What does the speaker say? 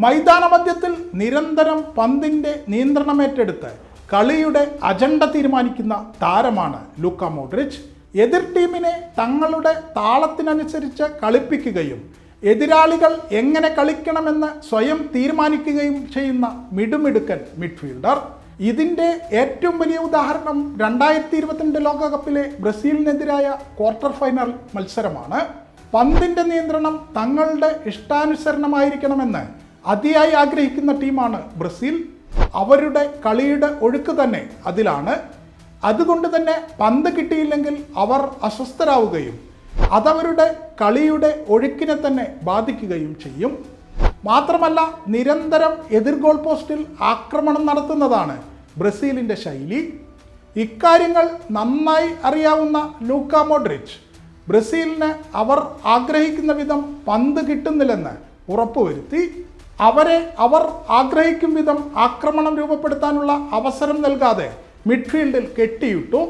മൈതാന മധ്യത്തിൽ നിരന്തരം പന്തിൻ്റെ നിയന്ത്രണമേറ്റെടുത്ത് കളിയുടെ അജണ്ട തീരുമാനിക്കുന്ന താരമാണ് ലൂക്ക മോഡ്രിച്ച്. എതിർ ടീമിനെ തങ്ങളുടെ താളത്തിനനുസരിച്ച് കളിപ്പിക്കുകയും എതിരാളികൾ എങ്ങനെ കളിക്കണമെന്ന് സ്വയം തീരുമാനിക്കുകയും ചെയ്യുന്ന മിടുമിടുക്കൻ മിഡ്ഫീൽഡർ. ഇതിൻ്റെ ഏറ്റവും വലിയ ഉദാഹരണം 2022 ലോകകപ്പിലെ ബ്രസീലിനെതിരായ ക്വാർട്ടർ ഫൈനൽ മത്സരമാണ്. പന്തിൻ്റെ നിയന്ത്രണം തങ്ങളുടെ ഇഷ്ടാനുസരണമായിരിക്കണമെന്ന് അതിയായി ആഗ്രഹിക്കുന്ന ടീമാണ് ബ്രസീൽ. അവരുടെ കളിയുടെ ഒഴുക്ക് തന്നെ അതിലാണ്. അതുകൊണ്ട് തന്നെ പന്ത് കിട്ടിയില്ലെങ്കിൽ അവർ അസ്വസ്ഥരാവുകയും അതവരുടെ കളിയുടെ ഒഴുക്കിനെ തന്നെ ബാധിക്കുകയും ചെയ്യും. മാത്രമല്ല, നിരന്തരം എതിർ ഗോൾ പോസ്റ്റിൽ ആക്രമണം നടത്തുന്നതാണ് ബ്രസീലിൻ്റെ ശൈലി. ഇക്കാര്യങ്ങൾ നന്നായി അറിയാവുന്ന ലൂക്ക മോഡ്രിച്ച് ബ്രസീലിന് അവർ ആഗ്രഹിക്കുന്ന വിധം പന്ത് കിട്ടുന്നില്ലെന്ന് ഉറപ്പുവരുത്തി. അവർ ആഗ്രഹിക്കും വിധം ആക്രമണം രൂപപ്പെടുത്താനുള്ള അവസരം നൽകാതെ മിഡ്ഫീൽഡിൽ കെട്ടിയിട്ടു.